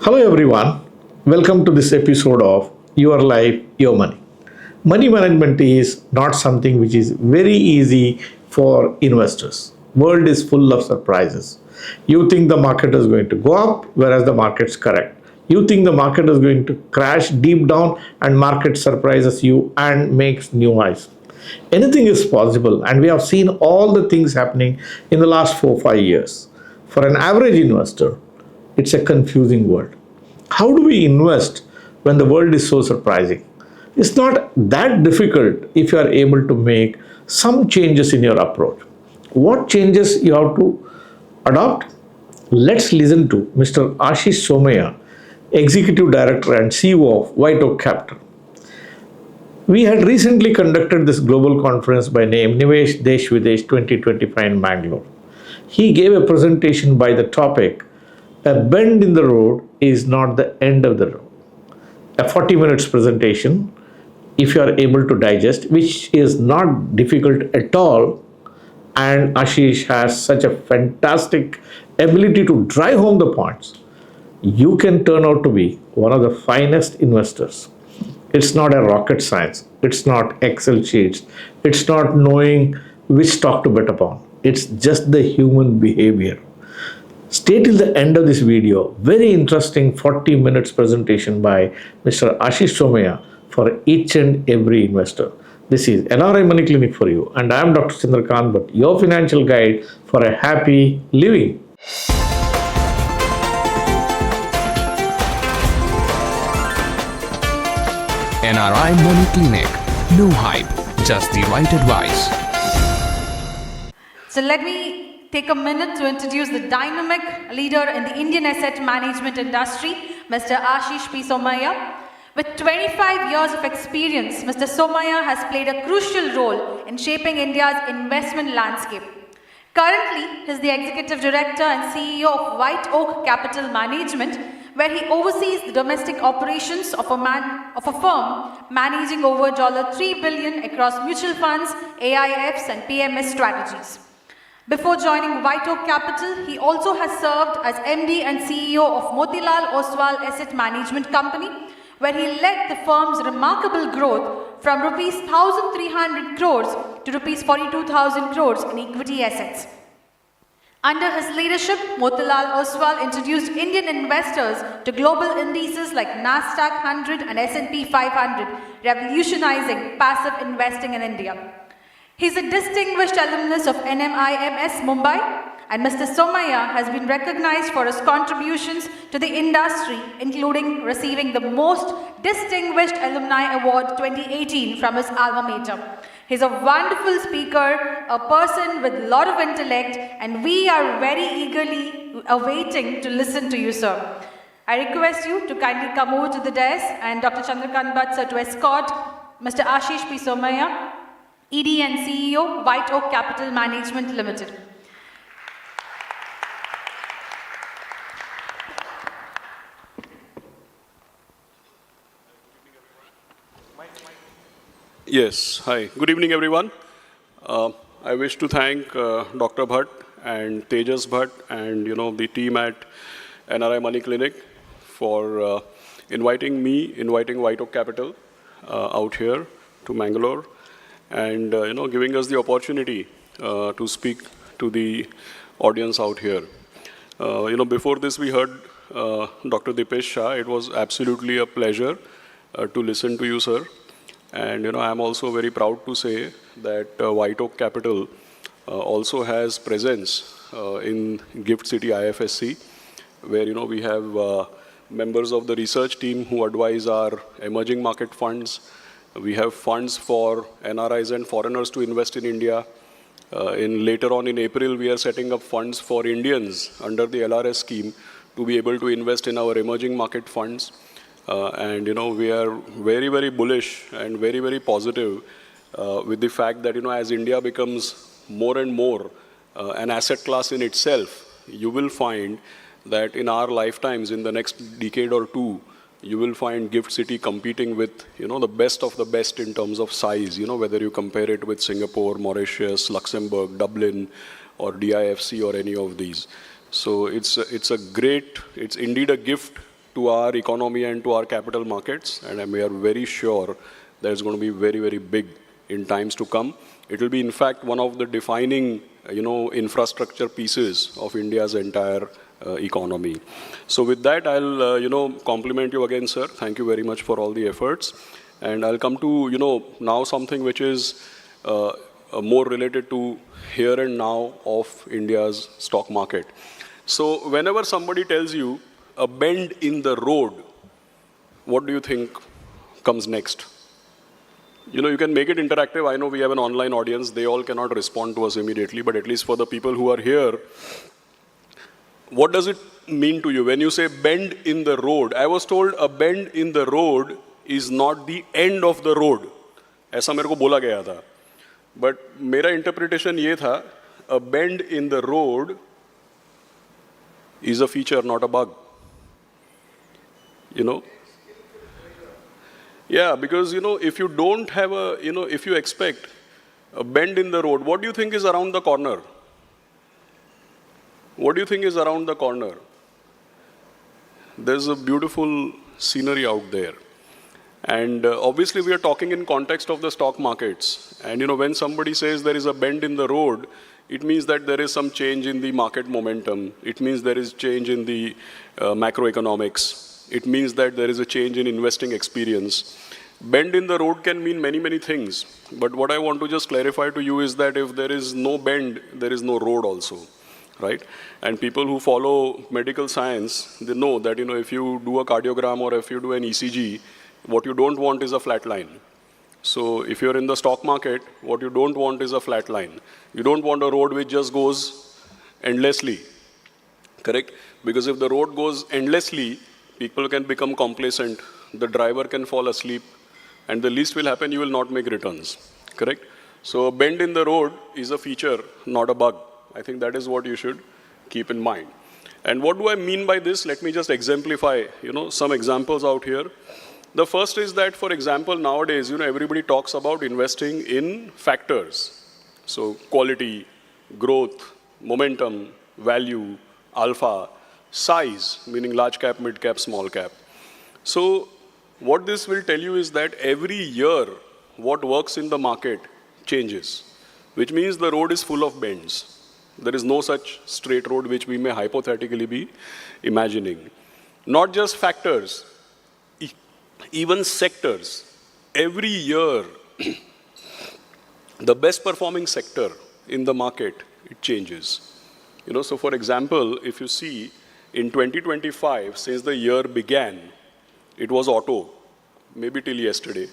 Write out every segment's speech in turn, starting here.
Hello everyone, welcome to this episode of Your Life, Your Money. Money management is not something which is very easy for investors. World is full of surprises. You think the market is going to go up whereas the market's correct. You think the market is going to crash deep down and market surprises you and makes new highs. Anything is possible and we have seen all the things happening in the last 4 5 years. For an average investor, it's a confusing world. How do we invest when the world is so surprising? It's not that difficult if you are able to make some changes in your approach. What changes you have to adopt? Let's listen to Mr. Ashish Somaya, Executive Director and CEO of White Oak Capital. We had recently conducted this global conference by name Nivesh Desh Videsh 2025 in Bangalore. He gave a presentation by the topic A bend in the road is not the end of the road. A 40 minutes presentation, if you are able to digest, which is not difficult at all. And Ashish has such a fantastic ability to drive home the points. You can turn out to be one of the finest investors. It's not a rocket science. It's not Excel sheets. It's not knowing which stock to bet upon. It's just the human behavior. Stay till the end of this video. Very interesting 40 minutes presentation by Mr. Ashish Somaya for each and every investor. This is NRI Money Clinic for you, and I am Dr. Chandrakant Bhatt, your financial guide for a happy living. NRI Money Clinic. No hype, just the right advice. So let me take a minute to introduce the dynamic leader in the Indian asset management industry, Mr. Ashish P. Somaya. With 25 years of experience, Mr. Somaya has played a crucial role in shaping India's investment landscape. Currently, he is the Executive Director and CEO of White Oak Capital Management, where he oversees the domestic operations of a firm managing over $3 billion across mutual funds, AIFs, and PMS strategies. Before joining White Oak Capital, he also has served as MD and CEO of Motilal Oswal Asset Management Company, where he led the firm's remarkable growth from rupees 1,300 crores to rupees 42,000 crores in equity assets. Under his leadership, Motilal Oswal introduced Indian investors to global indices like Nasdaq 100 and S&P 500, revolutionizing passive investing in India. He is a distinguished alumnus of NMIMS Mumbai, and Mr. Somaya has been recognized for his contributions to the industry, including receiving the Most Distinguished Alumni Award 2018 from his alma mater. He's a wonderful speaker, a person with a lot of intellect, and we are very eagerly awaiting to listen to you, sir. I request you to kindly come over to the desk and Dr. Chandrakant Bhatt, sir, to escort Mr. Ashish P. Somaya, ED and CEO, White Oak Capital Management Limited. Yes, hi. Good evening, everyone. I wish to thank Dr. Bhatt and Tejas Bhatt and the team at NRI Money Clinic for inviting White Oak Capital out here to Mangalore, and giving us the opportunity to speak to the audience out here. Before this we heard Dr. Dipesh Shah. It was absolutely a pleasure to listen to you, sir. And I'm also very proud to say that White Oak Capital also has presence in Gift City IFSC, where we have members of the research team who advise our emerging market funds. We have funds for NRIs and foreigners to invest in India. Later on in April, we are setting up funds for Indians under the LRS scheme to be able to invest in our emerging market funds. We are very, very bullish and very, very positive with the fact that, as India becomes more and more an asset class in itself, you will find that in our lifetimes, in the next decade or two, you will find Gift City competing with, the best of the best in terms of size, whether you compare it with Singapore, Mauritius, Luxembourg, Dublin, or DIFC or any of these. So it's indeed a gift to our economy and to our capital markets, and we are very sure that it's going to be very, very big in times to come. It will be, in fact, one of the defining, infrastructure pieces of India's entire economy. So with that, I'll, compliment you again, sir. Thank you very much for all the efforts. And I'll come to, now something which is more related to here and now of India's stock market. So whenever somebody tells you a bend in the road, what do you think comes next? You can make it interactive. I know we have an online audience. They all cannot respond to us immediately, but at least for the people who are here, what does it mean to you when you say bend in the road? I was told a bend in the road is not the end of the road. ऐसा मेरे को बोला गया था. But मेरा interpretation ये था, a bend in the road is a feature, not a bug. Yeah, because, if you don't have if you expect a bend in the road, what do you think is around the corner? What do you think is around the corner? There's a beautiful scenery out there. And obviously, we are talking in context of the stock markets. And, when somebody says there is a bend in the road, it means that there is some change in the market momentum. It means there is change in the macroeconomics. It means that there is a change in investing experience. Bend in the road can mean many, many things. But what I want to just clarify to you is that if there is no bend, there is no road also, right? And people who follow medical science, they know that, if you do a cardiogram or if you do an ECG, what you don't want is a flat line. So if you're in the stock market, what you don't want is a flat line. You don't want a road which just goes endlessly, correct? Because if the road goes endlessly, people can become complacent, the driver can fall asleep, and the least will happen, you will not make returns, correct? So a bend in the road is a feature, not a bug. I think that is what you should keep in mind. And what do I mean by this? Let me just exemplify, some examples out here. The first is that, for example, nowadays, everybody talks about investing in factors. So quality, growth, momentum, value, alpha, size, meaning large cap, mid cap, small cap. So what this will tell you is that every year, what works in the market changes, which means the road is full of bends. There is no such straight road which we may hypothetically be imagining. Not just factors, even sectors. Every year, the best performing sector in the market, it changes. So for example, if you see, in 2025, since the year began, it was auto, maybe till yesterday.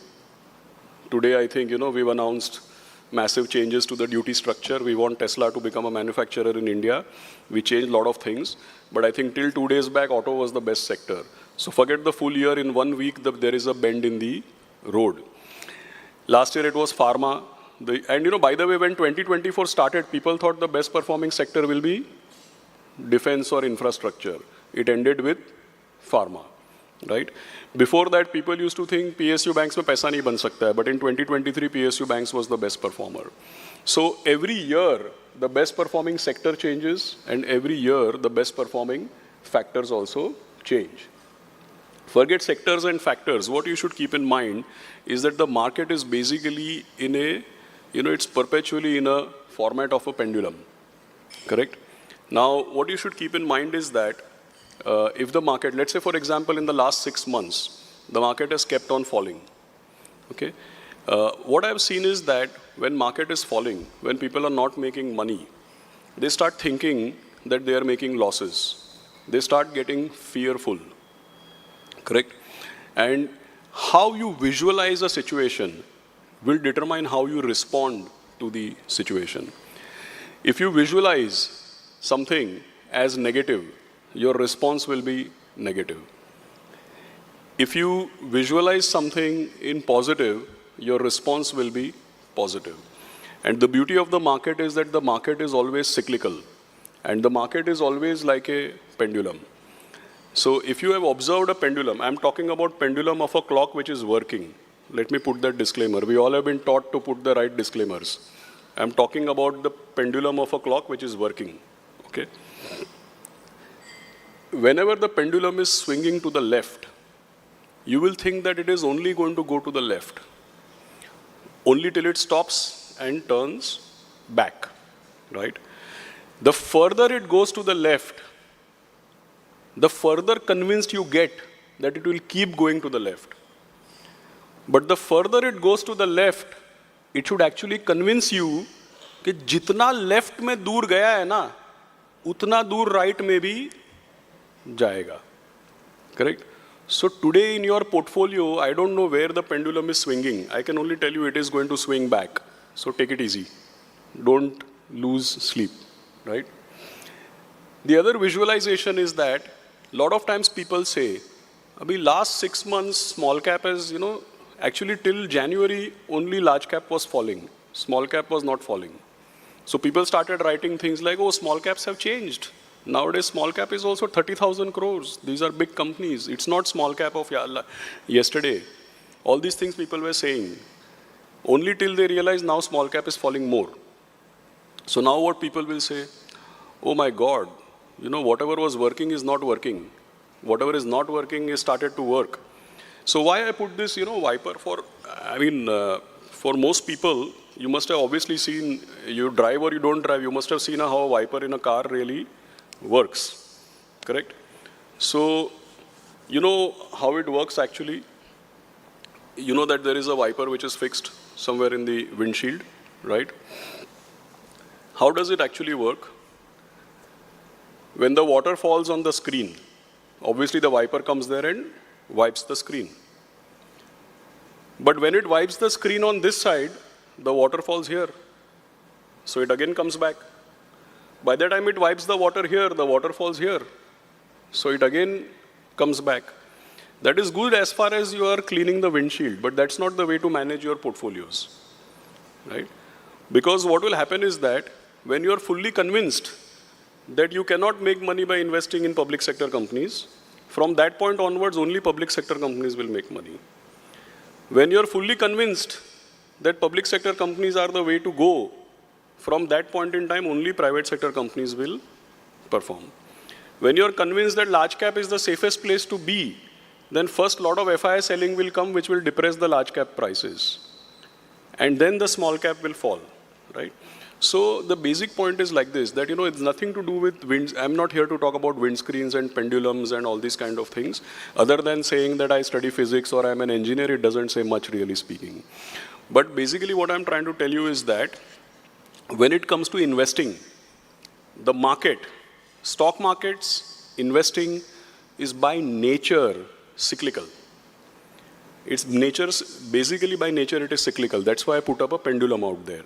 Today, I think, we've announced massive changes to the duty structure. We want Tesla to become a manufacturer in India. We changed a lot of things. But I think till 2 days back, auto was the best sector. So forget the full year. In 1 week, there is a bend in the road. Last year, it was pharma. And, by the way, when 2024 started, people thought the best performing sector will be defense or infrastructure. It ended with pharma, right? Before that, people used to think PSU banks mein paisa nahi ban sakta hai, but in 2023, PSU banks was the best performer. So every year, the best performing sector changes, and every year, the best performing factors also change. Forget sectors and factors. What you should keep in mind is that the market is basically in a, it's perpetually in a format of a pendulum, correct? Now, what you should keep in mind is that if the market, let's say, for example, in the last 6 months, the market has kept on falling, okay? What I've seen is that when market is falling, when people are not making money, they start thinking that they are making losses. They start getting fearful, correct? And how you visualize a situation will determine how you respond to the situation. If you visualize something as negative, your response will be negative. If you visualize something in positive, your response will be positive. And the beauty of the market is that the market is always cyclical. And the market is always like a pendulum. So if you have observed a pendulum, I'm talking about pendulum of a clock which is working. Let me put that disclaimer. We all have been taught to put the right disclaimers. I'm talking about the pendulum of a clock which is working. Okay. whenever the pendulum is swinging to the left, you will think that it is only going to go to the left, only till it stops and turns back, right? The further it goes to the left, the further convinced you get that it will keep going to the left. But the further it goes to the left, it should actually convince you कि जितना left में दूर गया है ना, उतना दूर right में भी जाएगा. Correct? So today in your portfolio, I don't know where the pendulum is swinging. I can only tell you it is going to swing back. So take it easy. Don't lose sleep, right? The other visualization is that a lot of times people say, abhi last 6 months small cap is, actually till January only large cap was falling. Small cap was not falling. So people started writing things like, oh, small caps have changed. Nowadays, small cap is also 30,000 crores. These are big companies. It's not small cap of yesterday. All these things people were saying. Only till they realize now small cap is falling more. So now what people will say, oh my God, whatever was working is not working. Whatever is not working is started to work. So why I put this, Viper for most people, you must have obviously seen, you drive or you don't drive, you must have seen how a Viper in a car really works, correct? So, you know how it works actually? You know that there is a Viper which is fixed somewhere in the windshield, right? How does it actually work? When the water falls on the screen, obviously the Viper comes there and wipes the screen. But when it wipes the screen on this side, the water falls here. So it again comes back. By the time it wipes the water here, the water falls here. So it again comes back. That is good as far as you are cleaning the windshield, but that's not the way to manage your portfolios, right? Because what will happen is that when you are fully convinced that you cannot make money by investing in public sector companies, from that point onwards, only public sector companies will make money. When you are fully convinced that public sector companies are the way to go, from that point in time, only private sector companies will perform. When you are convinced that large cap is the safest place to be, then first lot of FII selling will come, which will depress the large cap prices. And then the small cap will fall, right? So the basic point is like this, that it's nothing to do with winds. I'm not here to talk about windscreens and pendulums and all these kind of things. Other than saying that I study physics or I'm an engineer, it doesn't say much really speaking. But basically what I'm trying to tell you is that when it comes to investing, the market, stock markets, investing is by nature cyclical. It's basically by nature it is cyclical. That's why I put up a pendulum out there.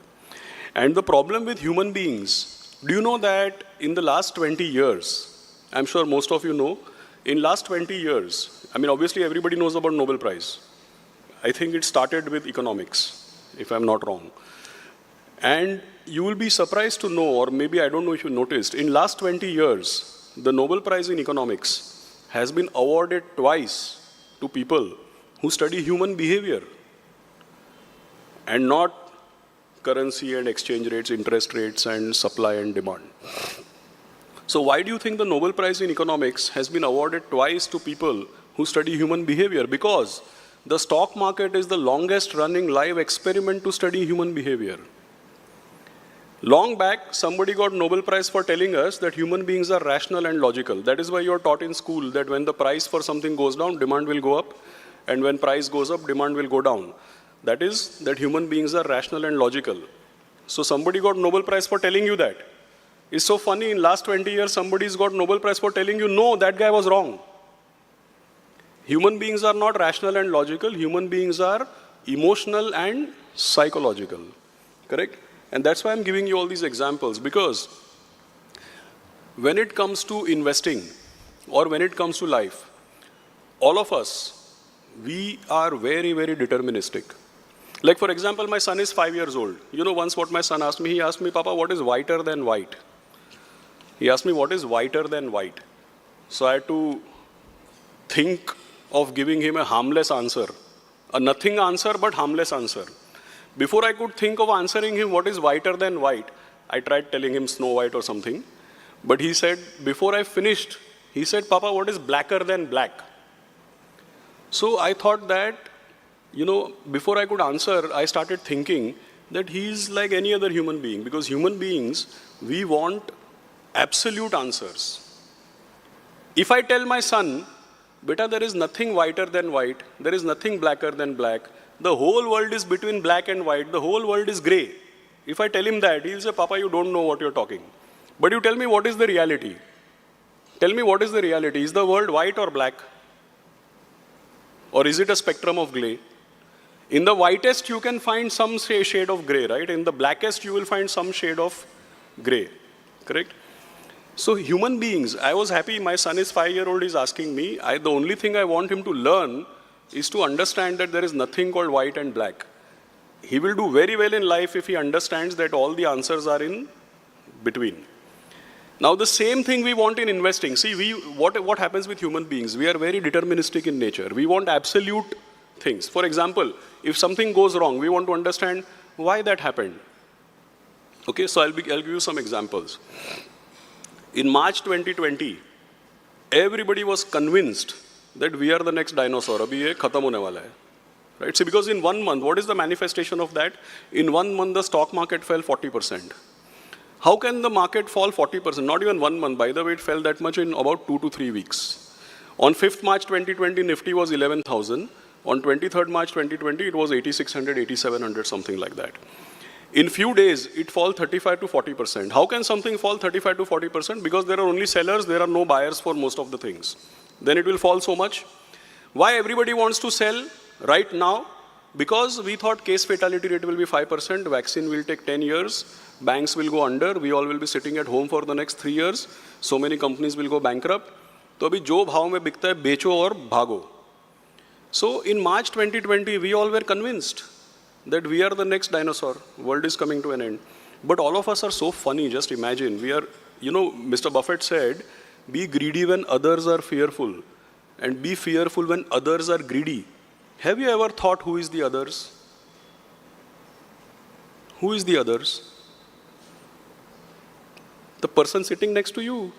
And the problem with human beings, do you know that in the last 20 years, I'm sure most of you know, in last 20 years, obviously everybody knows about Nobel Prize. I think it started with economics, if I'm not wrong. And you will be surprised to know, or maybe I don't know if you noticed, in last 20 years, the Nobel Prize in economics has been awarded twice to people who study human behavior and not currency and exchange rates, interest rates, and supply and demand. So why do you think the Nobel Prize in economics has been awarded twice to people who study human behavior? Because the stock market is the longest running live experiment to study human behavior. Long back, somebody got Nobel Prize for telling us that human beings are rational and logical. That is why you're taught in school that when the price for something goes down, demand will go up, and when price goes up, demand will go down. That is, that human beings are rational and logical. So somebody got Nobel Prize for telling you that. It's so funny, in last 20 years, somebody's got Nobel Prize for telling you, no, that guy was wrong. Human beings are not rational and logical. Human beings are emotional and psychological, correct? And that's why I'm giving you all these examples, because when it comes to investing or when it comes to life, all of us, we are very, very deterministic. Like, for example, my son is 5 years old. You know, once what my son asked me, he asked me, Papa, what is whiter than white? He asked me, what is whiter than white? So I had to think of giving him a harmless answer. A nothing answer, but harmless answer. Before I could think of answering him what is whiter than white, I tried telling him Snow White or something. But he said, before I finished He said, Papa, what is blacker than black? So I thought that, before I could answer, I started thinking that he's like any other human being, because human beings, we want absolute answers. If I tell my son, beta, there is nothing whiter than white, there is nothing blacker than black, the whole world is between black and white, the whole world is gray. If I tell him that, he'll say, Papa, you don't know what you're talking. But you tell me what is the reality. Tell me what is the reality. Is the world white or black? Or is it a spectrum of gray? In the whitest, you can find some shade of gray, right? In the blackest, you will find some shade of gray, correct? So human beings, I was happy, my son is 5-year-old, is asking me, the only thing I want him to learn is to understand that there is nothing called white and black. He will do very well in life if he understands that all the answers are in between. Now the same thing we want in investing. See, what happens with human beings? We are very deterministic in nature. We want absolute things. For example, if something goes wrong, we want to understand why that happened. Okay, so I'll give you some examples. In March 2020, everybody was convinced that we are the next dinosaur. Abhi ye khatam hone wala hai. Right? See, because in 1 month, what is the manifestation of that? In 1 month, the stock market fell 40%. How can the market fall 40%? Not even 1 month. By the way, it fell that much in about 2 to 3 weeks. On 5th March 2020, Nifty was 11,000. On 23rd March 2020, it was 8,600, 8,700, something like that. In few days, it fell 35 to 40%. How can something fall 35 to 40%? Because there are only sellers, there are no buyers for most of the things. Then it will fall so much. Why everybody wants to sell right now? Because we thought case fatality rate will be 5%, vaccine will take 10 years, banks will go under, we all will be sitting at home for the next 3 years, so many companies will go bankrupt. तो अभी जो भाव में बिकता है बेचो और भागो. So in March 2020, we all were convinced that we are the next dinosaur, world is coming to an end. But all of us are so funny, just imagine. We are, Mr. Buffett said, be greedy when others are fearful and be fearful when others are greedy. Have you ever thought who is the others? Who is the others? The person sitting next to you.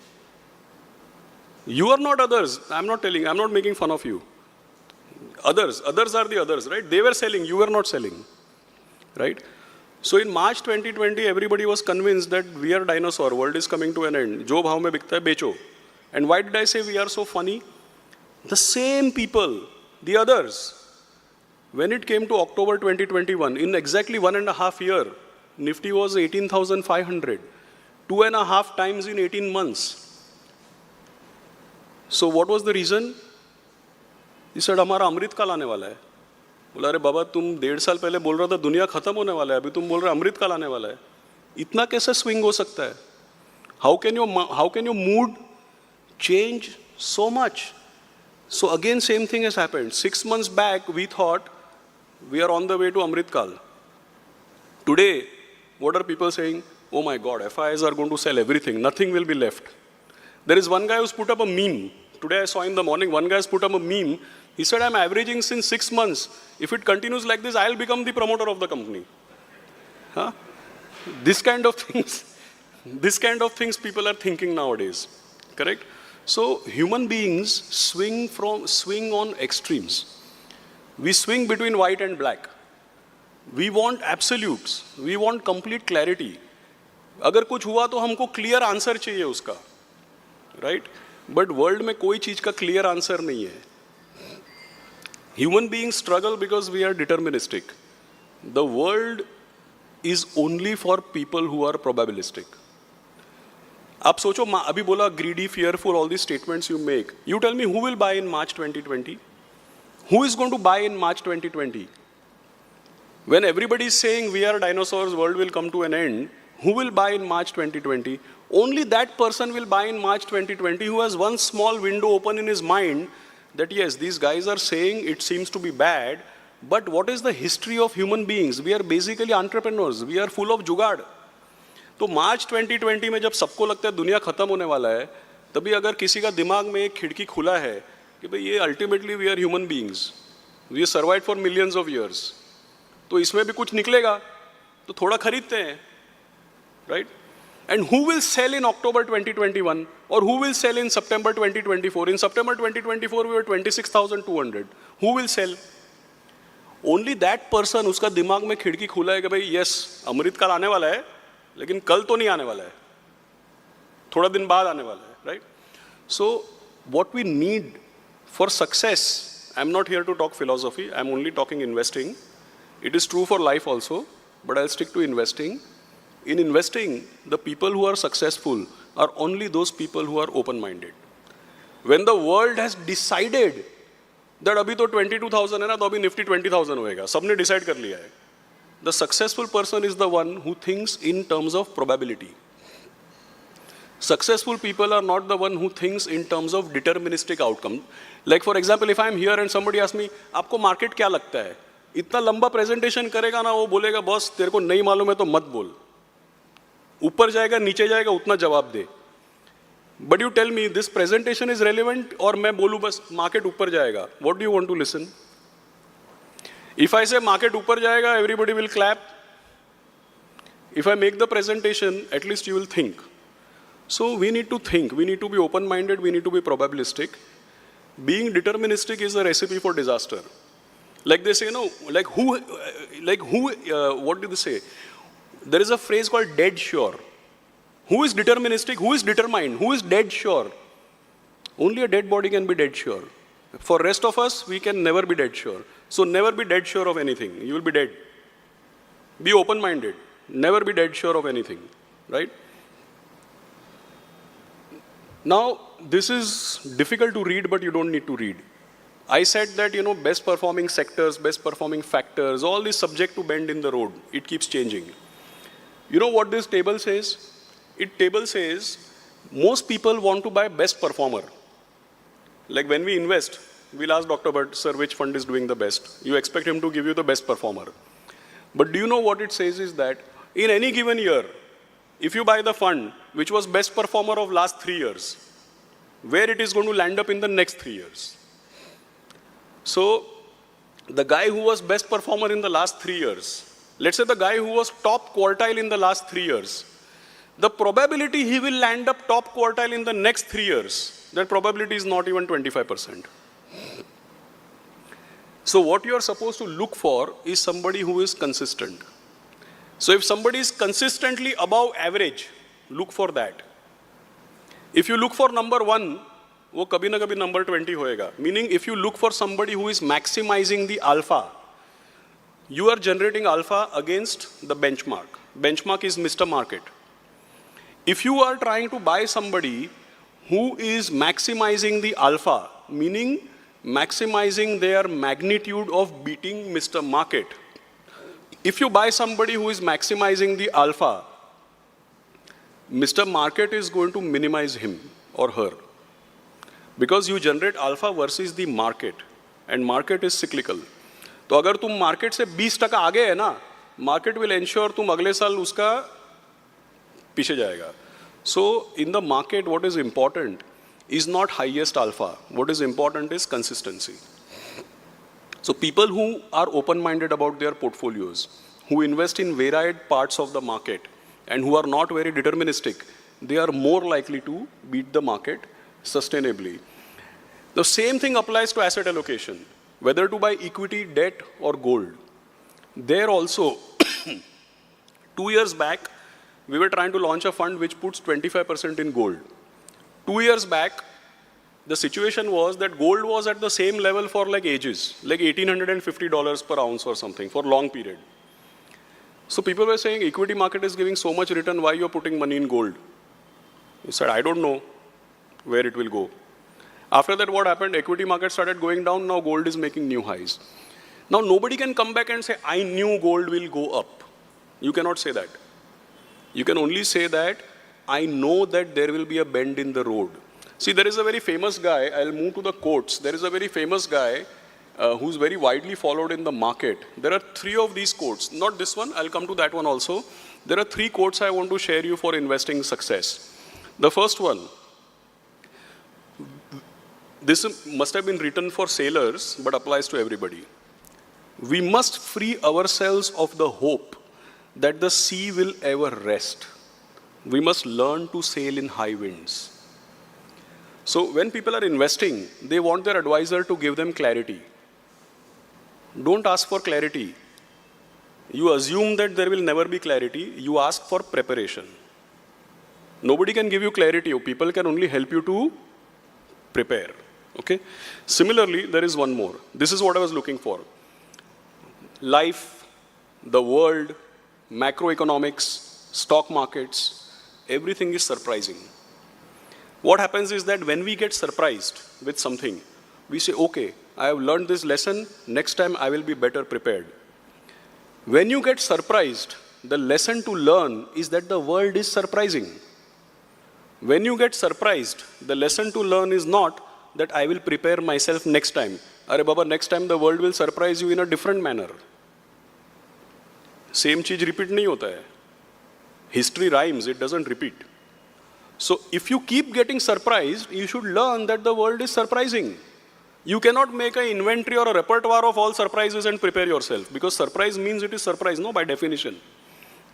You are not others. I'm not making fun of you. Others are the others, right? They were selling, you were not selling, right? So in March 2020, everybody was convinced that we are dinosaur, world is coming to an end. Jo bhav mein bikta hai, becho. And why did I say we are so funny? The same people, the others. When it came to October 2021, in exactly 1.5 years, Nifty was 18,500, 2.5 times in 18 months. So what was the reason? He said, हमारा अमृत काल आने वाला है. बोला, अरे बाबा तुम 1.5 साल पहले बोल रहा था दुनिया खत्म होने वाला है, अभी तुम बोल रहे अमृत काल आने वाला है. इतना कैसे स्विंग हो सकता है? How can your mood change so much? So again, same thing has happened. 6 months back, we thought we are on the way to Amrit Kal. Today, what are people saying? Oh my God, FIIs are going to sell everything. Nothing will be left. There is one guy who's put up a meme. Today I saw in the morning, one guy has put up a meme. He said, I'm averaging since 6 months. If it continues like this, I'll become the promoter of the company. Huh? This kind of things people are thinking nowadays. Correct? So human beings swing on extremes. We swing between white and black. We want absolutes. We want complete clarity. अगर कुछ हुआ तो हमको clear answer चाहिए उसका. Right? But world में कोई चीज का clear answer नहीं है. Human beings struggle because we are deterministic. The world is only for people who are probabilistic. आप सोचो, अभी बोला greedy, fearful, all these statements you make. You tell me who will buy in March 2020? Who is going to buy in March 2020? When everybody is saying we are dinosaurs, world will come to an end, who will buy in March 2020? Only that person will buy in March 2020 who has one small window open in his mind that yes, these guys are saying it seems to be bad, but what is the history of human beings? We are basically entrepreneurs. We are full of जुगाड़. तो मार्च 2020 में जब सबको लगता है दुनिया खत्म होने वाला है, तभी अगर किसी का दिमाग में एक खिड़की खुला है कि भाई ये ultimately we are human beings, we survive for millions of years, तो इसमें भी कुछ निकलेगा तो थोड़ा खरीदते हैं, right? And who will sell in October 2021 or who will sell in September 2024? In September 2024, we were 26,200. Who will sell? Only that person, उसका दिमाग में खिड़की खुला है कि भाई yes, अमृत काल आने वाला है, लेकिन कल तो नहीं आने वाला है, थोड़ा दिन बाद आने वाला है, right? So what we need for success, I'm not here to talk philosophy, I'm only talking investing. It is true for life also, but I'll stick to investing. In investing, the people who are successful are only those people who are open-minded. When the world has decided that अभी तो 22,000 है ना, तो अभी Nifty 20,000 होएगा, सबने decide कर लिया है. The successful person is the one who thinks in terms of probability. Successful people are not the one who thinks in terms of deterministic outcome. Like for example, if I'm here and somebody asks me, आपको market क्या लगता है? इतना लंबा presentation करेगा ना, वो बोलेगा बॉस तेरे को नहीं मालूम है तो मत बोल. ऊपर जाएगा नीचे जाएगा उतना जवाब दे. But you tell me this presentation is relevant और मैं बोलूँ बस market ऊपर जाएगा. What do you want to listen? If I say market ऊपर जाएगा, everybody will clap. If I make the presentation, at least you will think. So we need to think, we need to be open-minded, we need to be probabilistic. Being deterministic is a recipe for disaster. Like they say, no, what do they say? There is a phrase called dead sure. Who is deterministic? Who is determined? Who is dead sure? Only a dead body can be dead sure. For rest of us, we can never be dead sure. So never be dead sure of anything. You will be dead. Be open-minded. Never be dead sure of anything, right? Now, this is difficult to read, but you don't need to read. I said that, best performing sectors, best performing factors, all is subject to bend in the road. It keeps changing. You know what this table says? Table says, most people want to buy best performer. Like when we invest, we'll ask Dr. Bhatt, sir, which fund is doing the best? You expect him to give you the best performer. But do you know what it says is that in any given year, if you buy the fund which was best performer of last 3 years, where it is going to land up in the next 3 years. So the guy who was best performer in the last 3 years, let's say the guy who was top quartile in the last 3 years, the probability he will land up top quartile in the next 3 years, that probability is not even 25%. So what you are supposed to look for is somebody who is consistent. So if somebody is consistently above average, look for that. If you look for number 1, वो कभी ना कभी number 20 होएगा. Meaning if you look for somebody who is maximizing the alpha, you are generating alpha against the benchmark. Benchmark is Mr. Market. If you are trying to buy somebody who is maximizing the alpha, meaning maximizing their magnitude of beating Mr. Market, if you buy somebody who is maximizing the alpha, Mr. Market is going to minimize him or her. Because you generate alpha versus the market, and market is cyclical. तो अगर तुम market से 20% आगे है ना, market will ensure तुम अगले साल उसका पीछे जाएगा. So in the market, what is important is not highest alpha. What is important is consistency. So people who are open-minded about their portfolios, who invest in varied parts of the market, and who are not very deterministic, they are more likely to beat the market sustainably. The same thing applies to asset allocation, whether to buy equity, debt, or gold. There also, 2 years back, we were trying to launch a fund which puts 25% in gold. 2 years back, the situation was that gold was at the same level for like ages, like $1,850 per ounce or something for long period. So people were saying, equity market is giving so much return, why you're putting money in gold? He said, I don't know where it will go. After that, what happened? Equity market started going down, now gold is making new highs. Now nobody can come back and say, I knew gold will go up. You cannot say that. You can only say that, I know that there will be a bend in the road. See, there is a very famous guy, I'll move to the quotes. There is a very famous guy who's very widely followed in the market. There are 3 of these quotes, not this one, I'll come to that one also. There are 3 quotes I want to share you for investing success. The first one, this must have been written for sailors, but applies to everybody. We must free ourselves of the hope that the sea will ever rest. We must learn to sail in high winds. So when people are investing, they want their advisor to give them clarity. Don't ask for clarity. You assume that there will never be clarity. You ask for preparation. Nobody can give you clarity. People can only help you to prepare. Okay? Similarly, there is one more. This is what I was looking for. Life, the world, macroeconomics, stock markets, everything is surprising. What happens is that when we get surprised with something, we say, okay, I have learned this lesson, next time I will be better prepared. When you get surprised, the lesson to learn is that the world is surprising. When you get surprised, the lesson to learn is not that I will prepare myself next time. Arey Baba, next time the world will surprise you in a different manner. Same चीज repeat नहीं होता है. History rhymes, it doesn't repeat. So if you keep getting surprised, you should learn that the world is surprising. You cannot make an inventory or a repertoire of all surprises and prepare yourself, because surprise means it is surprise, no, by definition.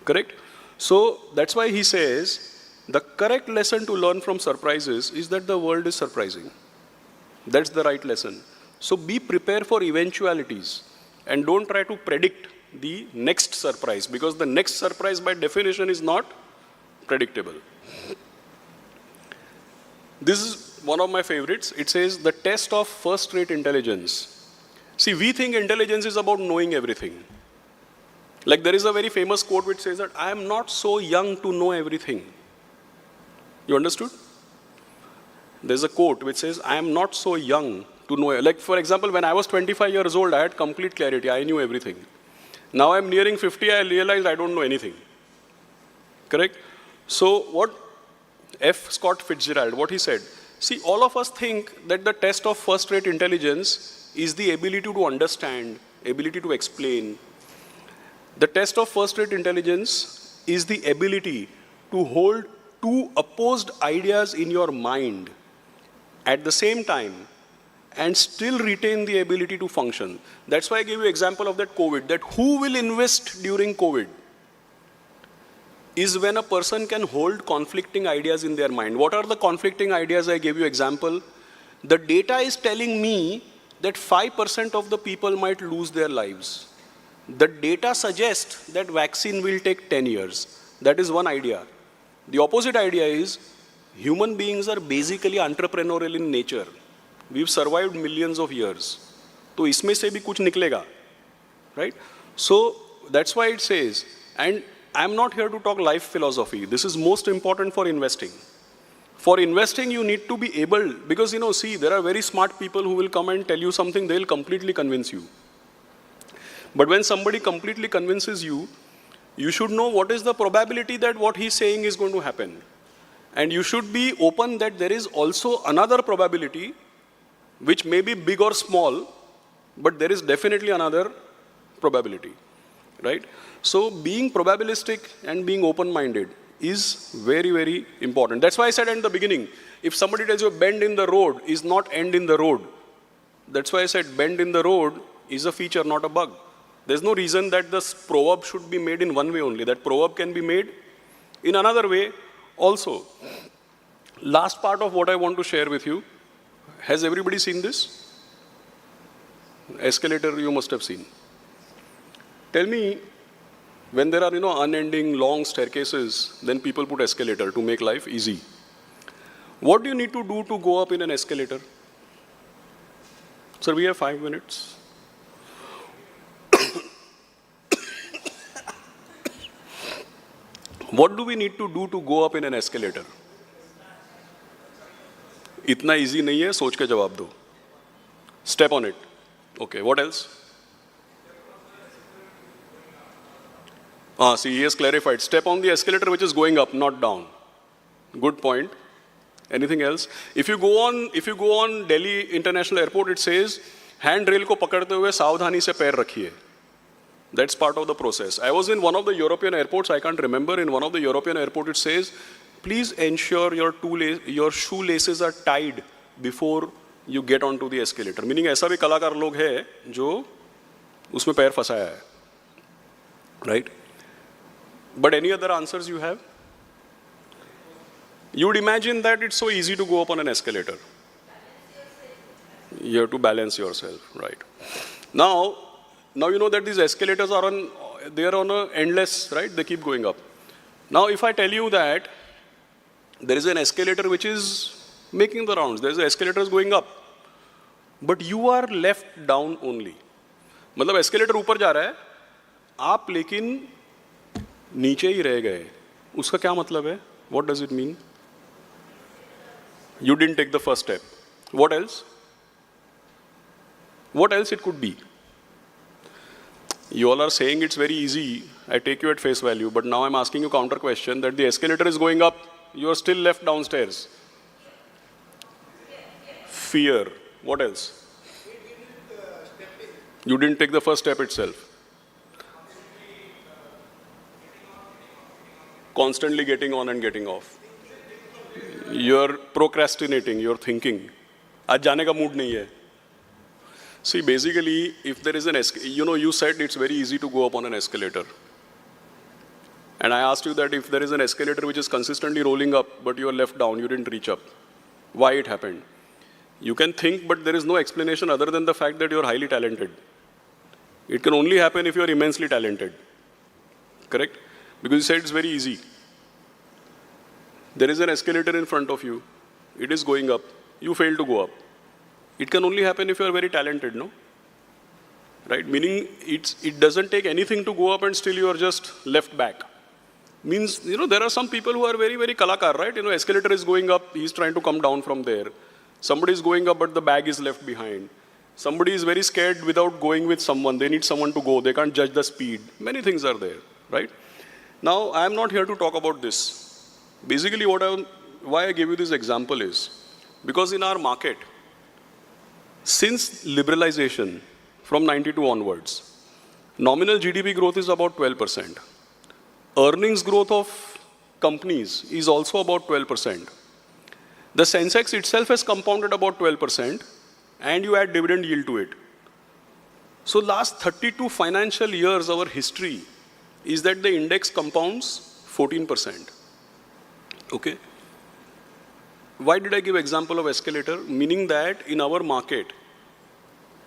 Correct? So that's why he says, the correct lesson to learn from surprises is that the world is surprising. That's the right lesson. So be prepared for eventualities and don't try to predict the next surprise, because the next surprise by definition is not predictable. This is one of my favorites. It says the test of first-rate intelligence. See, we think intelligence is about knowing everything. Like there is a very famous quote which says that I am not so young to know everything. You understood? There's a quote which says I am not so young to know. Like for example, when I was 25 years old, I had complete clarity. I knew everything. Now I'm nearing 50, I realize I don't know anything. Correct? So what F. Scott Fitzgerald, what he said, see, all of us think that the test of first-rate intelligence is the ability to understand, ability to explain. The test of first-rate intelligence is the ability to hold two opposed ideas in your mind at the same time and still retain the ability to function. That's why I gave you example of that COVID, that who will invest during COVID is when a person can hold conflicting ideas in their mind. What are the conflicting ideas? I gave you example. The data is telling me that 5% of the people might lose their lives. The data suggests that vaccine will take 10 years. That is one idea. The opposite idea is human beings are basically entrepreneurial in nature. We've survived millions of years. So isme se bhi kuch niklega, right? So that's why it says, and I'm not here to talk life philosophy. This is most important for investing. For investing, you need to be able, because see, there are very smart people who will come and tell you something, they'll completely convince you. But when somebody completely convinces you, you should know what is the probability that what he's saying is going to happen. And you should be open that there is also another probability, which may be big or small, but there is definitely another probability, right? So being probabilistic and being open-minded is very, very important. That's why I said in the beginning, if somebody tells you bend in the road is not end in the road. That's why I said bend in the road is a feature, not a bug. There's no reason that this proverb should be made in one way only. That proverb can be made in another way also. Last part of what I want to share with you. Has everybody seen this? Escalator you must have seen. Tell me, when there are unending long staircases, then people put escalator to make life easy. What do you need to do to go up in an escalator? Sir, we have 5 minutes. What do we need to do to go up in an escalator? इतना easy नहीं है, सोच के जवाब दो. Step on it. Okay, what else? See, he has clarified. Step on the escalator which is going up, not down. Good point. Anything else? If you go on Delhi International Airport, it says, handrail को पकड़ते हुए सावधानी से पैर रखिए. That's part of the process. I was in one of the European airports, I can't remember, in one of the European airports it says, please ensure your shoelaces are tied before you get onto the escalator. Meaning ऐसा भी कलाकार लोग हैं जो उसमें पैर फंसाया है. Right? But any other answers you have? You would imagine that it's so easy to go up on an escalator. You have to balance yourself, right? Now you know that these escalators are on a endless, right? They keep going up. Now, if I tell you that there is an escalator which is making the rounds, there is an escalator going up, but you are left down only. मतलब escalator ऊपर जा रहा है, आप लेकिन नीचे ही रह गए. उसका क्या मतलब है? What does it mean? You didn't take the first step. What else? What else it could be? You all are saying it's very easy. I take you at face value, but now I'm asking you counter question that the escalator is going up, you are still left downstairs. Fear. What else? You didn't take the first step itself. Constantly getting on and getting off. You're procrastinating, you're thinking. आज जाने का mood नहीं है. See, basically, if there is an you said it's very easy to go up on an escalator. And I asked you that if there is an escalator which is consistently rolling up, but you are left down, you didn't reach up. Why it happened? You can think, but there is no explanation other than the fact that you are highly talented. It can only happen if you are immensely talented. Correct? Because you said it's very easy. There is an escalator in front of you. It is going up. You fail to go up. It can only happen if you are very talented, no? Right? Meaning it doesn't take anything to go up and still you are just left back. Means, there are some people who are very, very kalakar, right? Escalator is going up, he's trying to come down from there. Somebody is going up, but the bag is left behind. Somebody is very scared without going with someone. They need someone to go. They can't judge the speed. Many things are there, right? Now, I am not here to talk about this. Basically, why I gave you this example is, because in our market, since liberalization from 92 onwards, nominal GDP growth is about 12%. Earnings growth of companies is also about 12%. The Sensex itself has compounded about 12%, and you add dividend yield to it. So last 32 financial years, our history is that the index compounds 14%. Okay? Why did I give example of escalator? Meaning that in our market,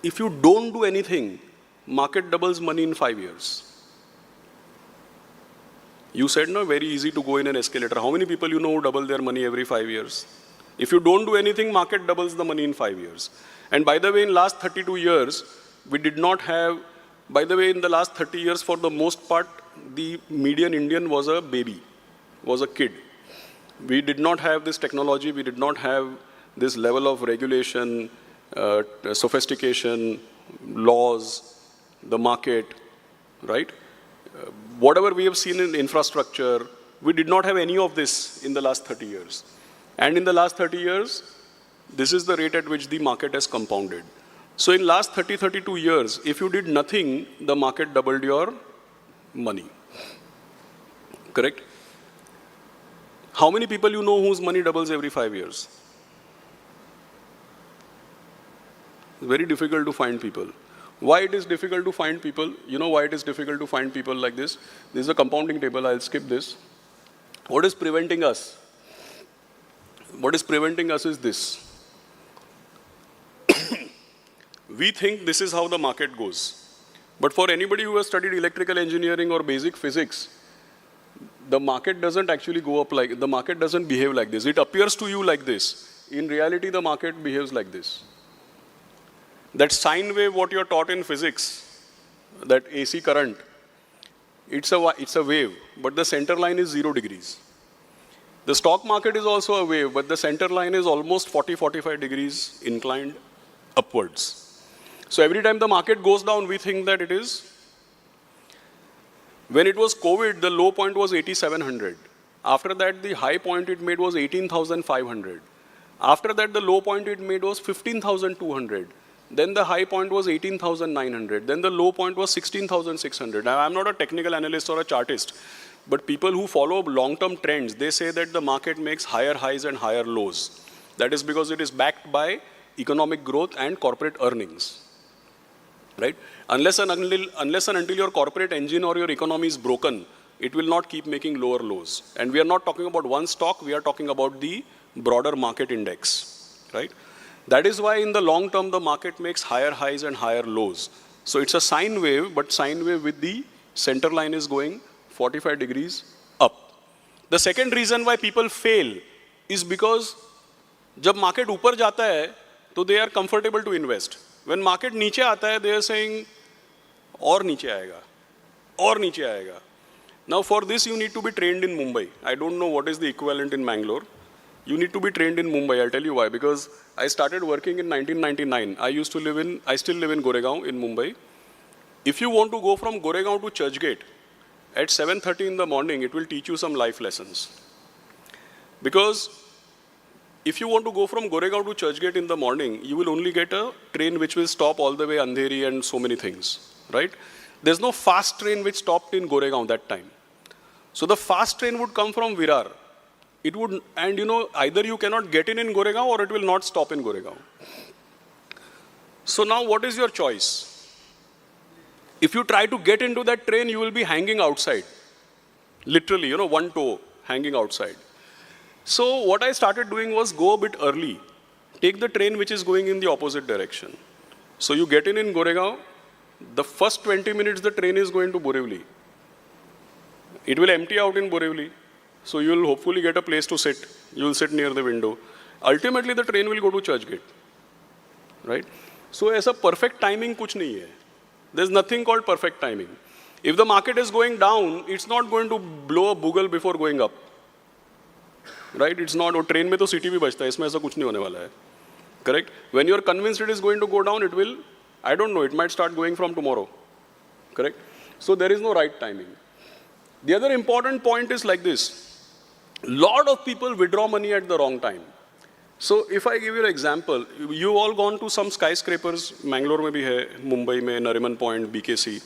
if you don't do anything, market doubles money in 5 years. You said, no, very easy to go in an escalator. How many people you know who double their money every 5 years? If you don't do anything, market doubles the money in 5 years. And by the way, in last 32 years, we did not have, by the way, in the last 30 years, for the most part, the median Indian was a baby, was a kid. We did not have this technology, we did not have this level of regulation, sophistication, laws, the market, right? Whatever we have seen in infrastructure, we did not have any of this in the last 30 years. And in the last 30 years, this is the rate at which the market has compounded. So in last 32 years, if you did nothing, the market doubled your money. Correct? How many people you know whose money doubles every 5 years? It's very difficult to find people. Why it is difficult to find people? You know why it is difficult to find people like this? This is a compounding table. I'll skip this. What is preventing us? What is preventing us is this. We think this is how the market goes. But for anybody who has studied electrical engineering or basic physics, the market doesn't actually go up the market doesn't behave like this. It appears to you like this. In reality, the market behaves like this. That sine wave, what you're taught in physics, that AC current, it's a wave, but the center line is 0 degrees. The stock market is also a wave, but the center line is almost 40-45 degrees inclined upwards. So every time the market goes down, we think that it is. When it was COVID, the low point was 8,700. After that, the high point it made was 18,500. After that, the low point it made was 15,200. Then the high point was 18,900. Then the low point was 16,600. Now, I'm not a technical analyst or a chartist, but people who follow long-term trends, they say that the market makes higher highs and higher lows. That is because it is backed by economic growth and corporate earnings. Right? Unless and until your corporate engine or your economy is broken, it will not keep making lower lows. And we are not talking about one stock, we are talking about the broader market index, right? That is why in the long term, the market makes higher highs and higher lows. So it's a sine wave, but sine wave with the center line is going 45 degrees up. The second reason why people fail is because जब market ऊपर जाता है, तो they are comfortable to invest. When market नीचे आता है, they are saying, और नीचे आएगा, और नीचे आएगा. Now for this you need to be trained in Mumbai. I don't know what is the equivalent in Mangalore. You need to be trained in Mumbai. I'll tell you why. Because I started working in 1999. I still live in Goregaon in Mumbai. If you want to go from Goregaon to Churchgate at 7:30 in the morning, it will teach you some life lessons. Because if you want to go from Goregaon to Churchgate in the morning, you will only get a train which will stop all the way Andheri and so many things, right? There's no fast train which stopped in Goregaon that time. So the fast train would come from Virar. It would, and you know, either you cannot get in Goregaon or it will not stop in Goregaon. So now what is your choice? If you try to get into that train, you will be hanging outside. Literally, you know, one toe hanging outside. So what I started doing was go a bit early. Take the train which is going in the opposite direction. So you get in Goregaon. The first 20 minutes the train is going to Borivali. It will empty out in Borivali. So you will hopefully get a place to sit. You will sit near the window. Ultimately the train will go to Churchgate. Right? So as a perfect timing kuch nahi hai. There's nothing called perfect timing. If the market is going down, it's not going to blow a bugle before going up. Right? It's not. और train में तो सीटी भी बजता है. इसमें ऐसा कुछ नहीं होने वाला है. Correct? When you are convinced it is going to go down, it will, I don't know, it might start going from tomorrow. Correct? So there is no right timing. The other important point is like this. Lot of people withdraw money at the wrong time. So if I give you an example, you all gone to some skyscrapers, Mangalore में भी है, Mumbai में, Nariman Point, BKC.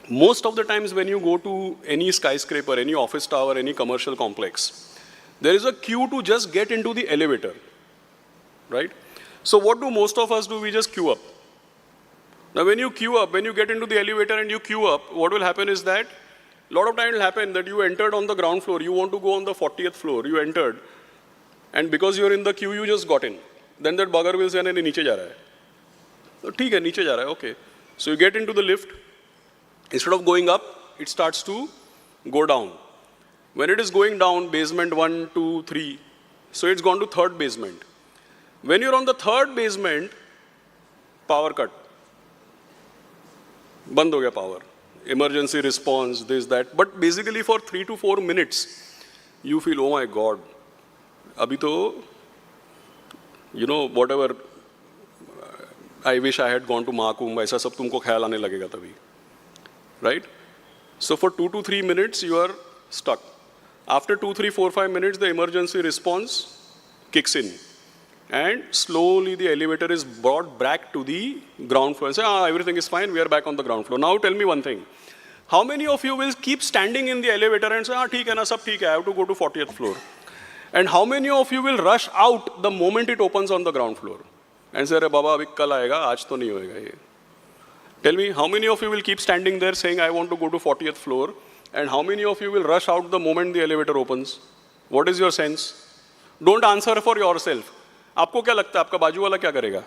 Most of the times when you go to any skyscraper, any office tower, any commercial complex, there is a queue to just get into the elevator, right? So what do most of us do? We just queue up. Now when you queue up, when you get into the elevator and you queue up, what will happen is that a lot of time will happen that you entered on the ground floor, you want to go on the 40th floor, you entered, and because you're in the queue, you just got in. Then that bugger will say, नहीं नीचे जा रहा है. तो ठीक है, नीचे जा रहा है, okay. So you get into the lift. Instead of going up, it starts to go down. When it is going down, basement 1, 2, 3, so it's gone to third basement. When you're on the third basement, power cut. बंद हो गया power. Emergency response, this, that. But basically for 3 to 4 minutes, you feel, oh my God, abhi to, you know, whatever, I wish I had gone to Mahakumbh, aisa sab tumko khayal aane lagega tabhi. Right? So for 2 to 3 minutes, you are stuck. After 2, 3, 4, 5 minutes, the emergency response kicks in. And slowly the elevator is brought back to the ground floor and say, everything is fine, we are back on the ground floor. Now tell me one thing. How many of you will keep standing in the elevator and say, theek hai na, sab theek hai, I have to go to 40th floor. And how many of you will rush out the moment it opens on the ground floor? And say, Baba, abhi kal aayega, aaj to nahi hoega ye. Tell me, how many of you will keep standing there saying, I want to go to 40th floor? And how many of you will rush out the moment the elevator opens? What is your sense? Don't answer for yourself. आपको क्या लगता है आपका बाजू वाला क्या करेगा?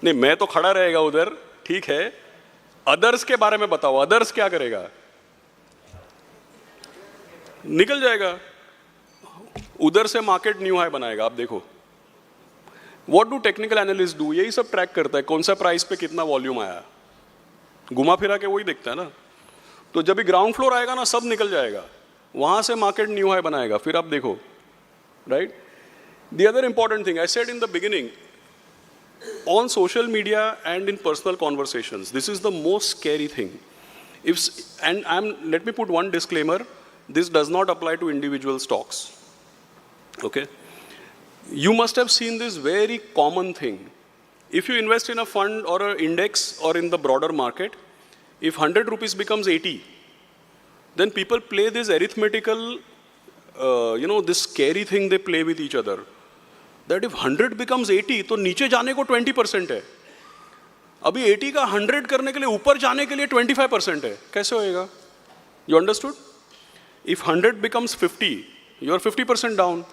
नहीं, मैं तो खड़ा रहेगा उधर, ठीक है. अदर्स के बारे में बताओ, अदर्स क्या करेगा? निकल जाएगा. उधर से मार्केट न्यू हाई बनाएगा. आप देखो. What do technical analysts do? यही सब ट्रैक करता है. कौन सा प्राइस पे कितना वॉल्यूम आया. घुमा फिरा के वही देखता है ना. तो जब भी ग्राउंड फ्लोर आएगा ना, सब निकल जाएगा. वहां से मार्केट न्यू हाई बनाएगा. फिर आप देखो. Right? The other important thing, I said in the beginning, on social media and in personal conversations, this is the most scary thing. Let me put one disclaimer, this does not apply to individual stocks. Okay? You must have seen this very common thing. If you invest in a fund or an index or in the broader market, if 100 rupees becomes 80, then people play this arithmetical this scary thing they play with each other. That if 100 becomes 80, तो नीचे जाने को 20% है. अभी 80 का 100 करने के लिए ऊपर जाने के लिए 25% है, कैसे होएगा? You understood? If 100 becomes 50, you are 50% down.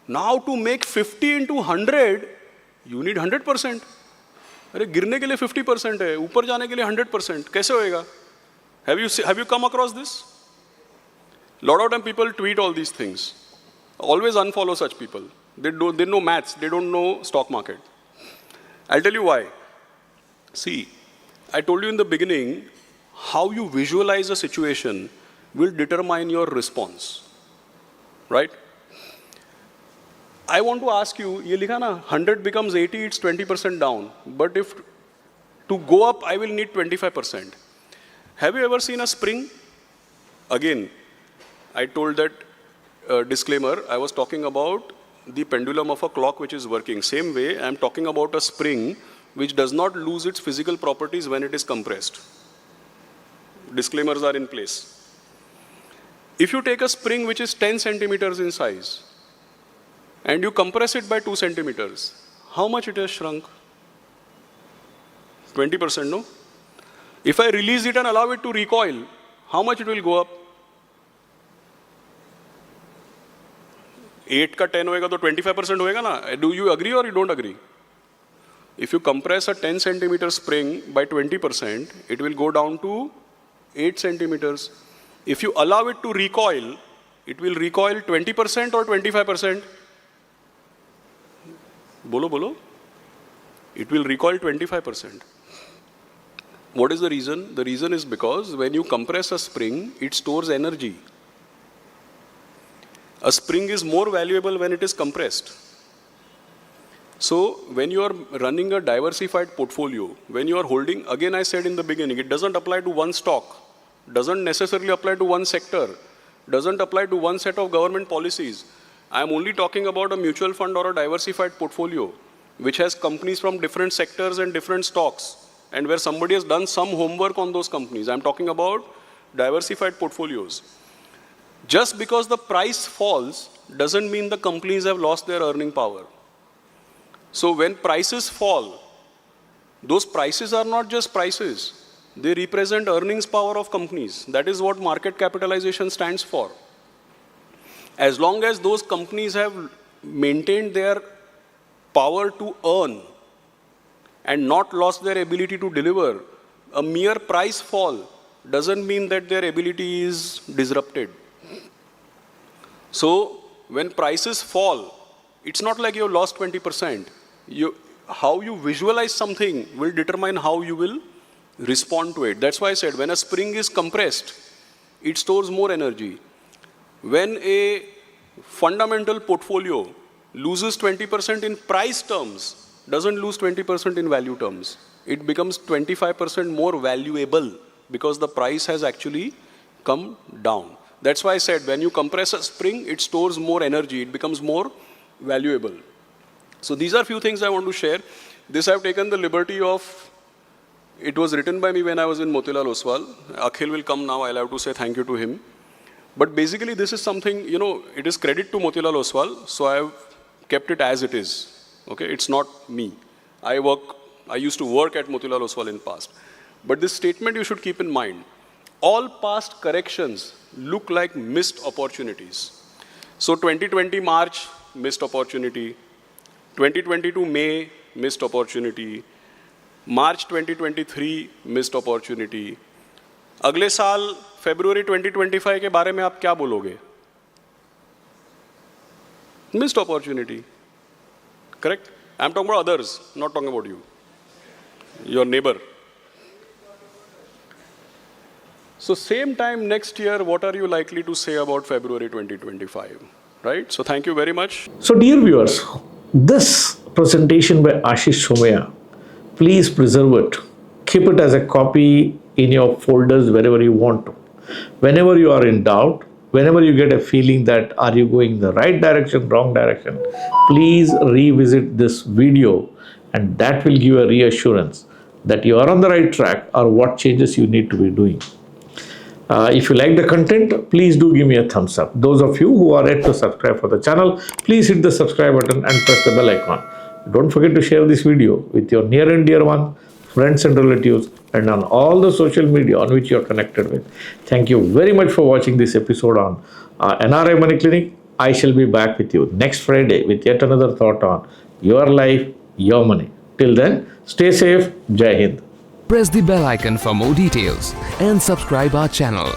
Now to make 50 into 100, you need 100%. अरे गिरने के लिए 50% है, ऊपर जाने के लिए 100%, कैसे होएगा? Have you come across this? Lot of time people tweet all these things. Always unfollow such people. They know maths, they don't know stock market. I'll tell you why. See, I told you in the beginning, how you visualize a situation will determine your response. Right? I want to ask you, ये लिखा ना, 100 becomes 80, it's 20% down. But if to go up, I will need 25%. Have you ever seen a spring? Again, I told that disclaimer, I was talking about the pendulum of a clock which is working. Same way, I am talking about a spring which does not lose its physical properties when it is compressed. Disclaimers are in place. If you take a spring which is 10 centimeters in size and you compress it by 2 centimeters, how much it has shrunk? 20%, no? If I release it and allow it to recoil, how much it will go up? 8 का 10 होएगा तो 25% होएगा ना? Do you agree or you don't agree? If you compress a 10 centimeter spring by 20%, it will go down to 8 centimeters. If you allow it to recoil, it will recoil 20% or 25%? Bolo. It will recoil 25%. What is the reason? The reason is because when you compress a spring, it stores energy. A spring is more valuable when it is compressed. So when you are running a diversified portfolio, when you are holding, again I said in the beginning, it doesn't apply to one stock, doesn't necessarily apply to one sector, doesn't apply to one set of government policies. I am only talking about a mutual fund or a diversified portfolio, which has companies from different sectors and different stocks, and where somebody has done some homework on those companies. I am talking about diversified portfolios. Just because the price falls doesn't mean the companies have lost their earning power. So when prices fall, those prices are not just prices. They represent earnings power of companies. That is what market capitalization stands for. As long as those companies have maintained their power to earn and not lost their ability to deliver, a mere price fall doesn't mean that their ability is disrupted. So when prices fall, it's not like you have lost 20%. How you visualize something will determine how you will respond to it. That's why I said when a spring is compressed, it stores more energy. When a fundamental portfolio loses 20% in price terms, doesn't lose 20% in value terms. It becomes 25% more valuable because the price has actually come down. That's why I said when you compress a spring, it stores more energy, it becomes more valuable. So these are few things I want to share. This I've taken the liberty of, it was written by me when I was in Motilal Oswal. Akhil will come now, I'll have to say thank you to him. But basically this is something, it is credit to Motilal Oswal, so I've kept it as it is. Okay, it's not me. I used to work at Motilal Oswal in past. But this statement you should keep in mind. All past corrections look like missed opportunities. So 2020 March, missed opportunity. 2022 May, missed opportunity. March 2023, missed opportunity. अगले साल February 2025 के बारे में आप क्या बोलोगे? Missed opportunity. Correct? I'm talking about others, not talking about you. Your neighbor. So same time next year, what are you likely to say about February 2025? Right? So thank you very much. So dear viewers, this presentation by Ashish Somaiya, please preserve it. Keep it as a copy in your folders wherever you want to. Whenever you are in doubt, whenever you get a feeling that are you going the right direction, wrong direction, please revisit this video and that will give a reassurance that you are on the right track or what changes you need to be doing. If you like the content, please do give me a thumbs up. Those of you who are yet to subscribe for the channel, please hit the subscribe button and press the bell icon. Don't forget to share this video with your near and dear one, friends and relatives, and on all the social media on which you are connected with. Thank you very much for watching this episode on NRI Money Clinic. I shall be back with you next Friday with yet another thought on your life, your money. Till then, stay safe. Jai Hind. Press the bell icon for more details and subscribe our channel.